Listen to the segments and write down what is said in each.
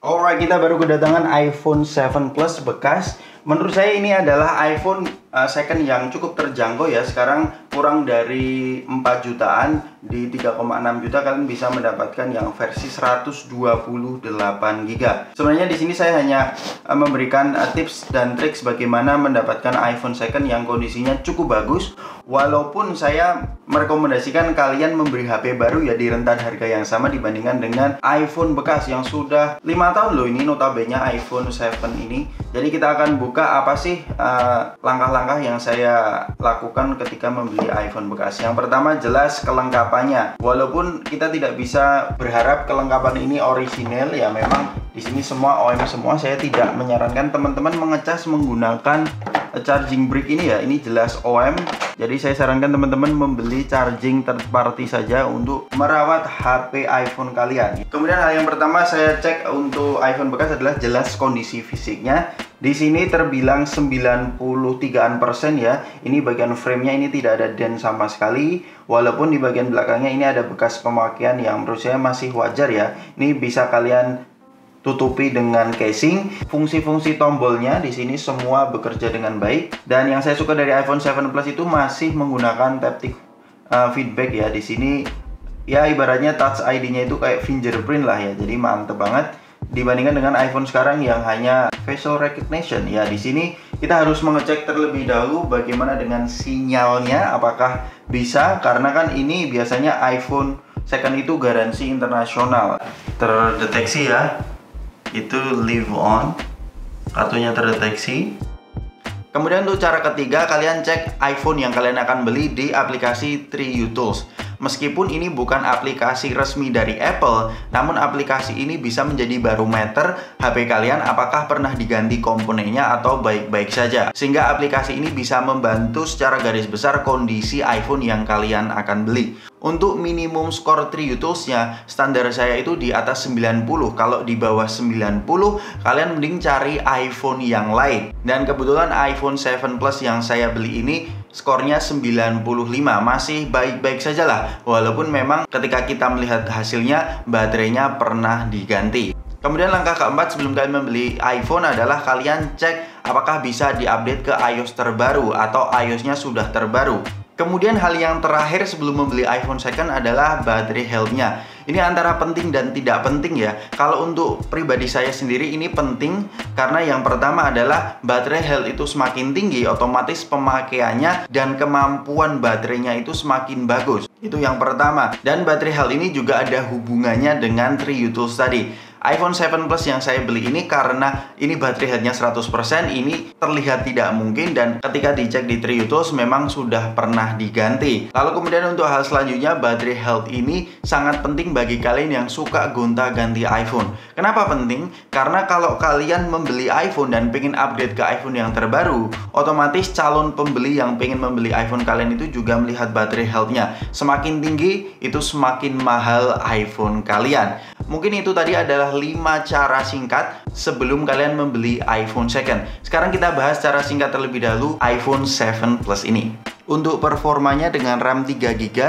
Alright, kita baru kedatangan iPhone 7 Plus bekas. Menurut saya ini adalah iPhone second yang cukup terjangkau ya. Sekarang kurang dari 4 jutaan, di 3,6 juta kalian bisa mendapatkan yang versi 128 GB. Sebenarnya di sini saya hanya memberikan tips dan trik bagaimana mendapatkan iPhone second yang kondisinya cukup bagus. Walaupun saya merekomendasikan kalian membeli HP baru ya di rentan harga yang sama dibandingkan dengan iPhone bekas yang sudah 5 tahun loh ini notabene iPhone 7 ini. Jadi kita akan buka apa sih langkah-langkah yang saya lakukan ketika membeli iPhone bekas. Yang pertama jelas kelengkapannya. Walaupun kita tidak bisa berharap kelengkapan ini orisinil ya, memang di sini semua OEM semua. Saya tidak menyarankan teman-teman mengecas menggunakan charging brick ini ya. Ini jelas OEM. Jadi saya sarankan teman-teman membeli charging third party saja untuk merawat HP iPhone kalian. Kemudian hal yang pertama saya cek untuk iPhone bekas adalah jelas kondisi fisiknya. Di sini terbilang 93% ya. Ini bagian framenya ini tidak ada dent sama sekali. Walaupun di bagian belakangnya ini ada bekas pemakaian yang menurut saya masih wajar ya. Ini bisa kalian tutupi dengan casing. Fungsi-fungsi tombolnya di sini semua bekerja dengan baik. Dan yang saya suka dari iPhone 7 Plus itu masih menggunakan taptic feedback ya. Di sini ya ibaratnya Touch ID-nya itu kayak fingerprint lah ya. Jadi mantep banget dibandingkan dengan iPhone sekarang yang hanya facial recognition. Ya di sini kita harus mengecek terlebih dahulu bagaimana dengan sinyalnya, apakah bisa, karena kan ini biasanya iPhone second itu garansi internasional. Terdeteksi ya. Itu live on, kartunya terdeteksi. Kemudian untuk cara ketiga, kalian cek iPhone yang kalian akan beli di aplikasi 3U Tools. Meskipun ini bukan aplikasi resmi dari Apple, namun aplikasi ini bisa menjadi barometer HP kalian apakah pernah diganti komponennya atau baik-baik saja. Sehingga aplikasi ini bisa membantu secara garis besar kondisi iPhone yang kalian akan beli. Untuk minimum skor 3U Tools-nya, standar saya itu di atas 90. Kalau di bawah 90, kalian mending cari iPhone yang lain. Dan kebetulan iPhone 7 Plus yang saya beli ini skornya 95, masih baik-baik saja lah. Walaupun memang ketika kita melihat hasilnya, baterainya pernah diganti. Kemudian langkah keempat sebelum kalian membeli iPhone adalah kalian cek apakah bisa diupdate ke iOS terbaru atau iOS-nya sudah terbaru. Kemudian hal yang terakhir sebelum membeli iPhone second adalah battery health-nya. Ini antara penting dan tidak penting ya. Kalau untuk pribadi saya sendiri ini penting karena yang pertama adalah baterai health itu semakin tinggi, otomatis pemakaiannya dan kemampuan baterainya itu semakin bagus. Itu yang pertama. Dan baterai health ini juga ada hubungannya dengan 3U Tools tadi. iPhone 7 Plus yang saya beli ini karena ini baterai health-nya 100%, ini terlihat tidak mungkin dan ketika dicek di 3U Tools memang sudah pernah diganti. Lalu kemudian untuk hal selanjutnya, baterai health ini sangat penting bagi kalian yang suka gonta-ganti iPhone. Kenapa penting? Karena kalau kalian membeli iPhone dan pengen upgrade ke iPhone yang terbaru, otomatis calon pembeli yang pengen membeli iPhone kalian itu juga melihat baterai health-nya. Semakin tinggi, itu semakin mahal iPhone kalian. Mungkin itu tadi adalah 5 cara singkat sebelum kalian membeli iPhone second. Sekarang kita bahas cara singkat terlebih dahulu iPhone 7 Plus ini. Untuk performanya dengan RAM 3GB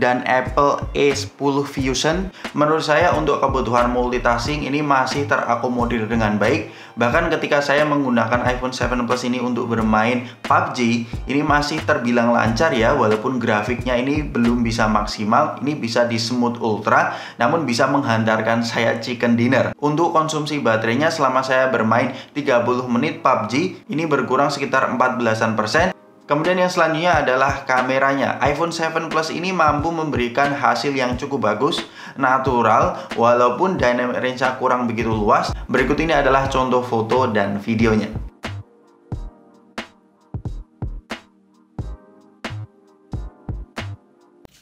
dan Apple A10 Fusion, menurut saya untuk kebutuhan multitasking ini masih terakomodir dengan baik. Bahkan ketika saya menggunakan iPhone 7 Plus ini untuk bermain PUBG, ini masih terbilang lancar ya, walaupun grafiknya ini belum bisa maksimal. Ini bisa di Smooth Ultra, namun bisa menghantarkan saya chicken dinner. Untuk konsumsi baterainya selama saya bermain 30 menit PUBG, ini berkurang sekitar 14%. Kemudian yang selanjutnya adalah kameranya. iPhone 7 Plus ini mampu memberikan hasil yang cukup bagus, natural, walaupun dynamic range-nya kurang begitu luas. Berikut ini adalah contoh foto dan videonya.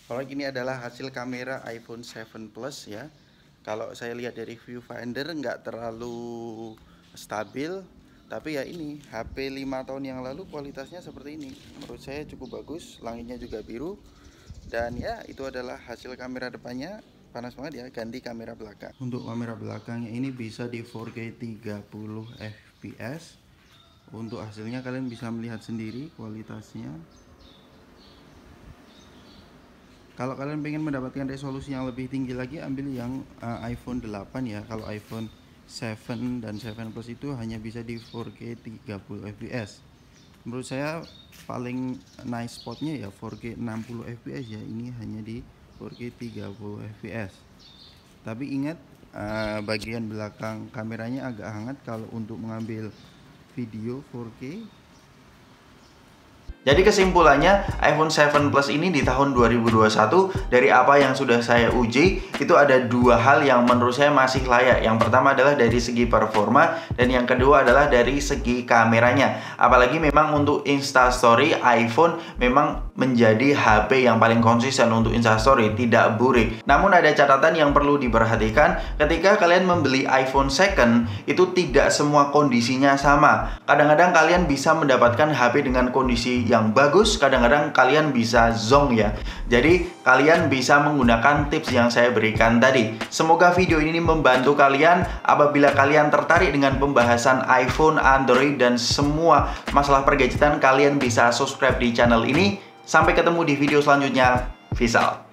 Kalau ini adalah hasil kamera iPhone 7 Plus ya. Kalau saya lihat dari viewfinder nggak terlalu stabil. Tapi ya ini HP 5 tahun yang lalu kualitasnya seperti ini. Menurut saya cukup bagus, langitnya juga biru. Dan ya itu adalah hasil kamera depannya. Panas banget ya, ganti kamera belakang. Untuk kamera belakangnya ini bisa di 4K 30 fps. Untuk hasilnya kalian bisa melihat sendiri kualitasnya. Kalau kalian pengen mendapatkan resolusi yang lebih tinggi lagi, ambil yang iPhone 8 ya. Kalau iPhone 7 dan 7 Plus itu hanya bisa di 4K 30 fps. Menurut saya paling nice spotnya ya 4K 60 fps ya, ini hanya di 4K 30 fps. Tapi ingat, bagian belakang kameranya agak hangat kalau untuk mengambil video 4K. Jadi kesimpulannya, iPhone 7 Plus ini di tahun 2021 dari apa yang sudah saya uji, itu ada dua hal yang menurut saya masih layak. Yang pertama adalah dari segi performa, dan yang kedua adalah dari segi kameranya. Apalagi memang untuk Instastory, iPhone memang menjadi HP yang paling konsisten untuk Instastory, tidak burik. Namun ada catatan yang perlu diperhatikan, ketika kalian membeli iPhone second, itu tidak semua kondisinya sama. Kadang-kadang kalian bisa mendapatkan HP dengan kondisi yang bagus, kadang-kadang kalian bisa zonk ya. Jadi kalian bisa menggunakan tips yang saya berikan tadi. Semoga video ini membantu kalian. Apabila kalian tertarik dengan pembahasan iPhone, Android, dan semua masalah pergadgetan, kalian bisa subscribe di channel ini. Sampai ketemu di video selanjutnya. Peace out.